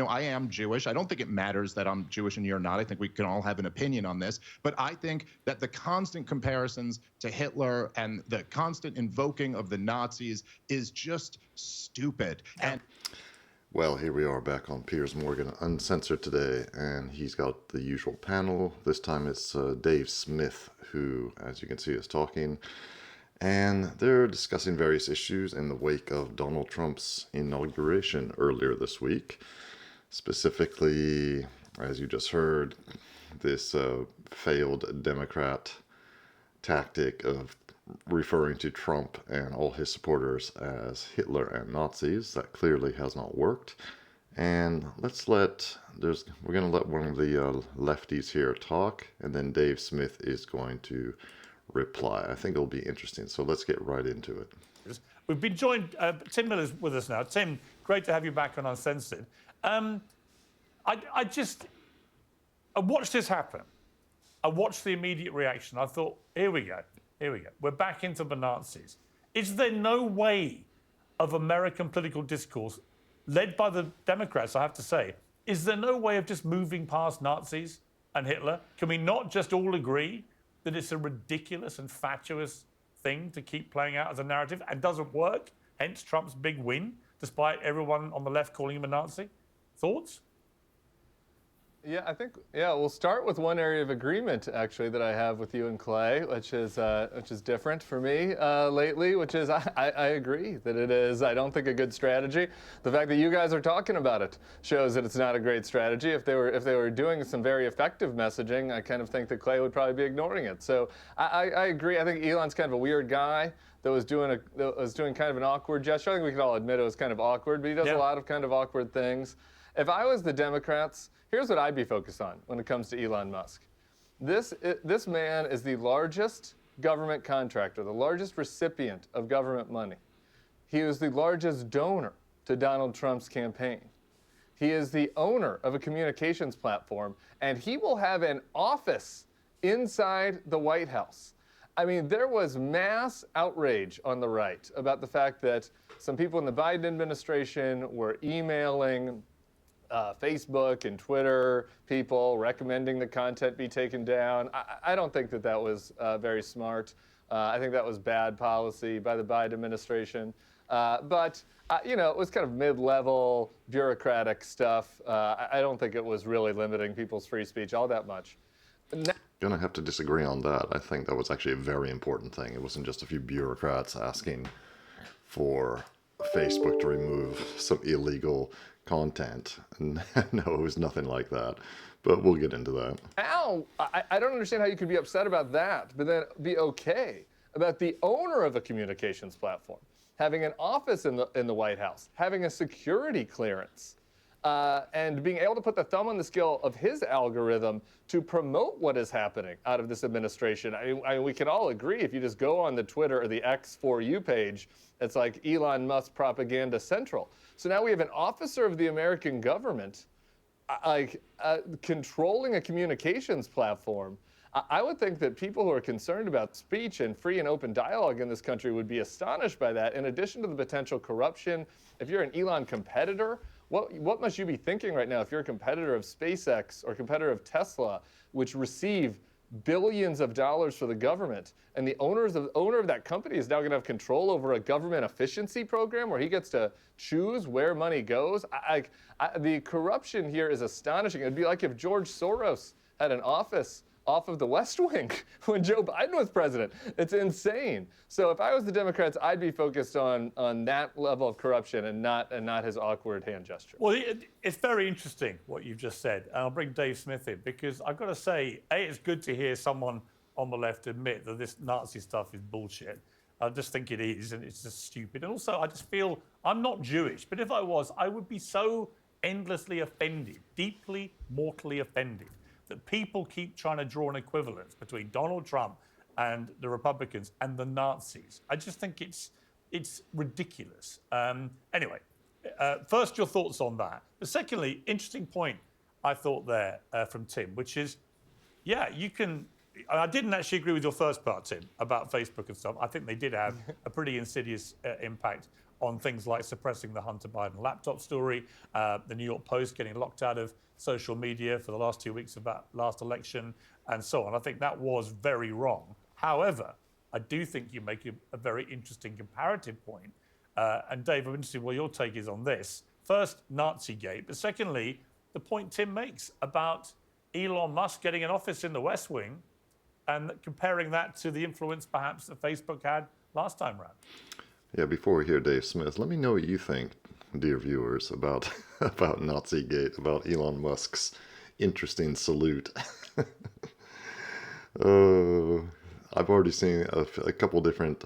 I am Jewish. I don't think it matters that I'm Jewish and you're not. I think we can all have an opinion on this. But I think that the constant comparisons to Hitler and the constant invoking of the Nazis is just stupid. And well, here we are back on Piers Morgan Uncensored today, and he's got the usual panel. This time it's Dave Smith, who, as you can see, is talking. And they're discussing various issues in the wake of Donald Trump's inauguration earlier this week. Specifically, as you just heard, this failed Democrat tactic of referring to Trump and all his supporters as Hitler and Nazis. That clearly has not worked. And we're going to let one of the lefties here talk, and then Dave Smith is going to reply. I think it'll be interesting. So let's get right into it. We've been joined, Tim Miller's with us now. Tim, great to have you back on Uncensored. I watched this happen. I watched the immediate reaction. I thought, here we go. We're back into the Nazis. Is there no way of American political discourse, led by the Democrats, I have to say, is there no way of just moving past Nazis and Hitler? Can we not just all agree that it's a ridiculous and fatuous thing to keep playing out as a narrative and doesn't work, hence Trump's big win, despite everyone on the left calling him a Nazi? Thoughts? Yeah, I think, we'll start with one area of agreement, actually, that I have with you and Clay, which is different for me lately, which is I agree that it is, I don't think, a good strategy. The fact that you guys are talking about it shows that it's not a great strategy. If they were doing some very effective messaging, I kind of think that Clay would probably be ignoring it. So I agree. I think Elon's kind of a weird guy that was doing kind of an awkward gesture. I think we can all admit it was kind of awkward, but he does a lot of kind of awkward things. If I was the Democrats, here's what I'd be focused on when it comes to Elon Musk. This man is the largest government contractor, the largest recipient of government money. He is the largest donor to Donald Trump's campaign. He is the owner of a communications platform, and he will have an office inside the White House. I mean, there was mass outrage on the right about the fact that some people in the Biden administration were emailing Facebook and Twitter people recommending the content be taken down. I don't think that was very smart. I think that was bad policy by the Biden administration. But it was kind of mid-level bureaucratic stuff. I don't think it was really limiting people's free speech all that much. Gonna have to disagree on that. I think that was actually a very important thing. It wasn't just a few bureaucrats asking for Facebook to remove some illegal content. No, it was nothing like that. But we'll get into that. Al, I don't understand how you could be upset about that, but then be okay about the owner of a communications platform having an office in the White House, having a security clearance, and being able to put the thumb on the scale of his algorithm to promote what is happening out of this administration. I mean, we can all agree, if you just go on the Twitter or the X For You page, it's like Elon Musk Propaganda Central. So now we have an officer of the American government controlling a communications platform. I would think that people who are concerned about speech and free and open dialogue in this country would be astonished by that. In addition to the potential corruption, if you're an Elon competitor, what must you be thinking right now if you're a competitor of SpaceX or competitor of Tesla, which receive billions of dollars for the government, and the owner of that company is now going to have control over a government efficiency program where he gets to choose where money goes? The corruption here is astonishing. It'd be like if George Soros had an office off of the West Wing when Joe Biden was president. It's insane. So if I was the Democrats, I'd be focused on that level of corruption and not his awkward hand gesture. Well, it's very interesting what you've just said. And I'll bring Dave Smith in because I've got to say, it's good to hear someone on the left admit that this Nazi stuff is bullshit. I just think it is, and it's just stupid. And also, I just feel I'm not Jewish, but if I was, I would be so endlessly offended, deeply, mortally offended, that people keep trying to draw an equivalence between Donald Trump and the Republicans and the Nazis. I just think it's ridiculous. Anyway, first, your thoughts on that. But secondly, interesting point I thought there from Tim, which is, you can. I didn't actually agree with your first part, Tim, about Facebook and stuff. I think they did have a pretty insidious impact on things like suppressing the Hunter Biden laptop story, the New York Post getting locked out of social media for the last 2 weeks of that last election, and so on. I think that was very wrong. However, I do think you make a very interesting comparative point. And Dave, I'm interested what your take is on this. First, Nazigate, but secondly, the point Tim makes about Elon Musk getting an office in the West Wing and comparing that to the influence perhaps that Facebook had last time round. Yeah, before we hear Dave Smith, let me know what you think, dear viewers, about Nazigate, about Elon Musk's interesting salute. I've already seen a couple different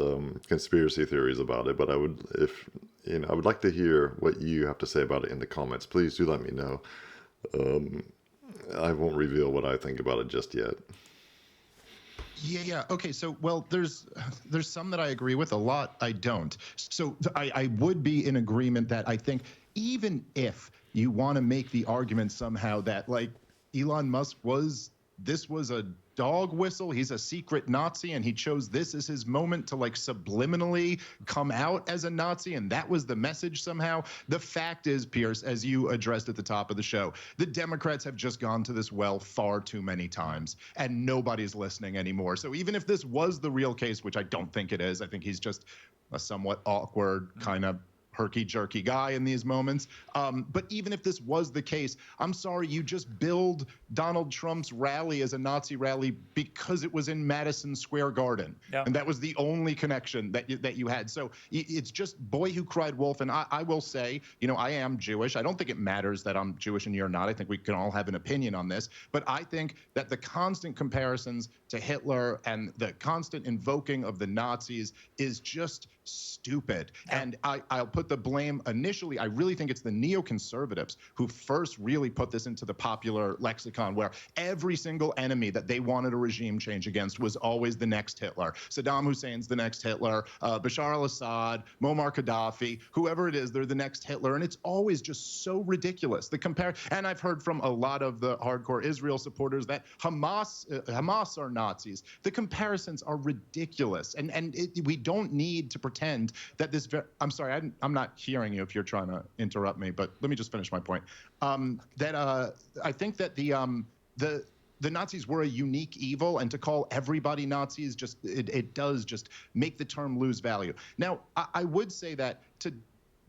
conspiracy theories about it, but I would like to hear what you have to say about it in the comments. Please do let me know. I won't reveal what I think about it just yet. Yeah. Okay. So, well, there's some that I agree with, a lot I don't. So I would be in agreement that I think even if you want to make the argument somehow that like Elon Musk this was a dog whistle, he's a secret Nazi and he chose this as his moment to like subliminally come out as a Nazi and that was the message somehow. The fact is, Piers, as you addressed at the top of the show, the Democrats have just gone to this well far too many times and nobody's listening anymore. So even if this was the real case, which I don't think it is, I think he's just a somewhat awkward kind of herky-jerky guy in these moments. But even if this was the case, I'm sorry, you just billed Donald Trump's rally as a Nazi rally because it was in Madison Square Garden. Yeah. And that was the only connection that you had. So it's just boy who cried wolf. And I will say, I am Jewish. I don't think it matters that I'm Jewish and you're not. I think we can all have an opinion on this. But I think that the constant comparisons to Hitler and the constant invoking of the Nazis is just stupid. Yeah. And I'll put the blame initially, I really think it's the neoconservatives who first really put this into the popular lexicon, where every single enemy that they wanted a regime change against was always the next Hitler. Saddam Hussein's the next Hitler, Bashar al-Assad, Muammar Gaddafi, whoever it is, they're the next Hitler. And it's always just so ridiculous. And I've heard from a lot of the hardcore Israel supporters that Hamas are Nazis. The comparisons are ridiculous. And we don't need to pretend that this, I'm sorry, I'm not hearing you if you're trying to interrupt me, but let me just finish my point. I think that the Nazis were a unique evil, and to call everybody Nazis it does just make the term lose value. Now, I would say that to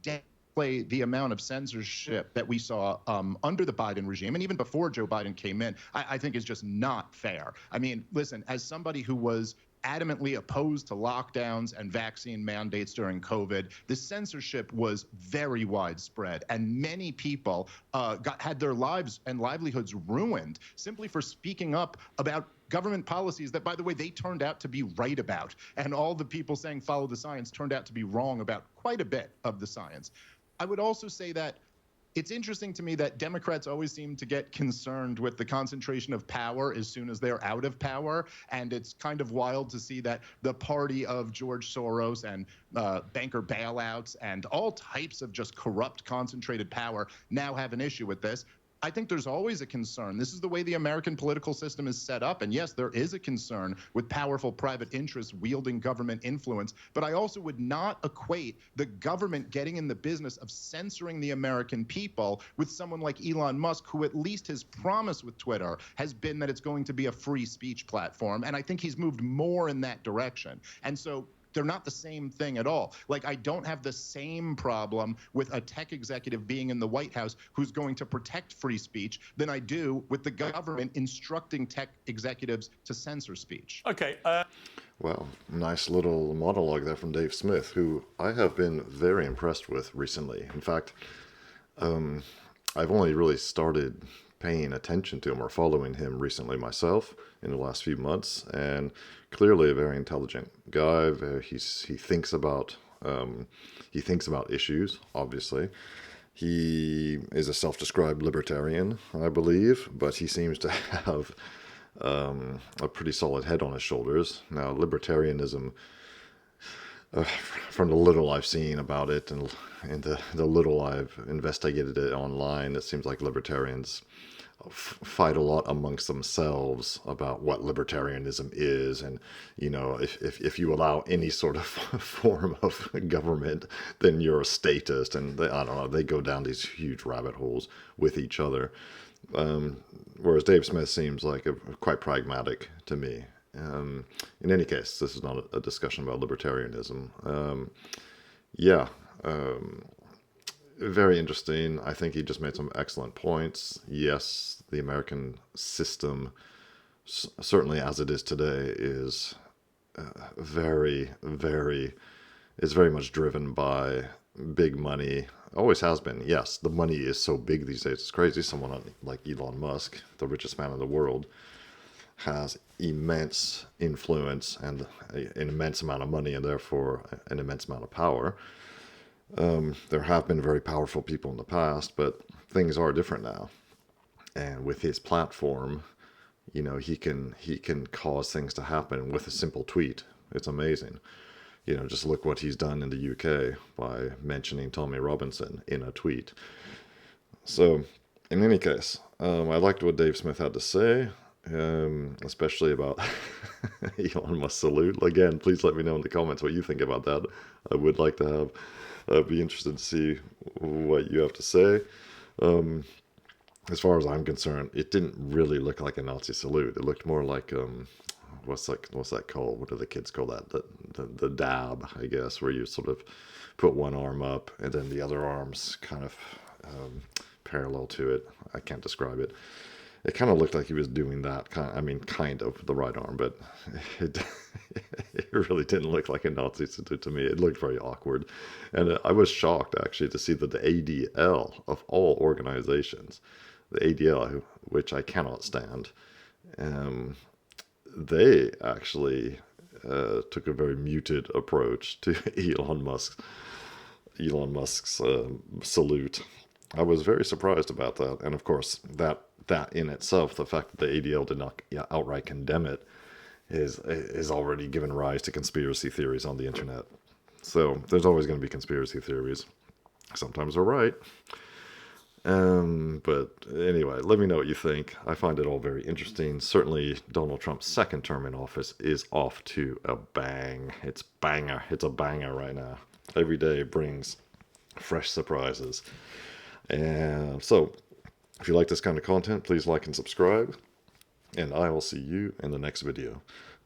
downplay the amount of censorship that we saw under the Biden regime, and even before Joe Biden came in, I think is just not fair. I mean, listen, as somebody who was adamantly opposed to lockdowns and vaccine mandates during COVID, the censorship was very widespread, and many people had their lives and livelihoods ruined simply for speaking up about government policies that, by the way, they turned out to be right about. And all the people saying follow the science turned out to be wrong about quite a bit of the science. I would also say that it's interesting to me that Democrats always seem to get concerned with the concentration of power as soon as they're out of power. And it's kind of wild to see that the party of George Soros and banker bailouts and all types of just corrupt, concentrated power now have an issue with this. I think there's always a concern. This is the way the American political system is set up. And yes, there is a concern with powerful private interests wielding government influence. But I also would not equate the government getting in the business of censoring the American people with someone like Elon Musk, who at least his promise with Twitter has been that it's going to be a free speech platform. And I think he's moved more in that direction. And so they're not the same thing at all. Like, I don't have the same problem with a tech executive being in the White House who's going to protect free speech than I do with the government instructing tech executives to censor speech. Okay. Well, nice little monologue there from Dave Smith, who I have been very impressed with recently. In fact, I've only really started paying attention to him or following him recently myself in the last few months, and clearly a very intelligent guy. He thinks about issues. Obviously, he is a self-described libertarian, I believe, but he seems to have a pretty solid head on his shoulders. Now, libertarianism from the little I've seen about it and the little I've investigated it online, it seems like libertarians fight a lot amongst themselves about what libertarianism is, and if you allow any sort of form of government, then you're a statist, and I don't know, they go down these huge rabbit holes with each other. Whereas Dave Smith seems like quite pragmatic to me. In any case, this is not a discussion about libertarianism. Yeah. Very interesting. I think he just made some excellent points. Yes, the American system, certainly as it is today, is very, very, is very much driven by big money. Always has been. Yes, the money is so big these days. It's crazy. Someone like Elon Musk, the richest man in the world, has immense influence and an immense amount of money, and therefore an immense amount of power. There have been very powerful people in the past, but things are different now. And with his platform, he can cause things to happen with a simple tweet. It's amazing. Just look what he's done in the UK by mentioning Tommy Robinson in a tweet. So, in any case, I liked what Dave Smith had to say, especially about Elon Musk salute. Again, please let me know in the comments what you think about that. I would like to have. I'd be interested to see what you have to say. As far as I'm concerned, it didn't really look like a Nazi salute. It looked more like what's that called? What do the kids call that? The dab, I guess, where you sort of put one arm up and then the other arm's kind of parallel to it. I can't describe it. It kind of looked like he was doing that kind of the right arm, but it really didn't look like a Nazi salute to me. It looked very awkward. And I was shocked, actually, to see that the ADL, of all organizations, the ADL, which I cannot stand, they actually took a very muted approach to Elon Musk's salute. I was very surprised about that. And of course, that in itself, the fact that the ADL did not outright condemn it, is already given rise to conspiracy theories on the internet. So there's always going to be conspiracy theories. Sometimes they're right. But anyway, let me know what you think. I find it all very interesting. Certainly, Donald Trump's second term in office is off to a bang. It's a banger right now. Every day brings fresh surprises. And so, if you like this kind of content, please like and subscribe. And I will see you in the next video.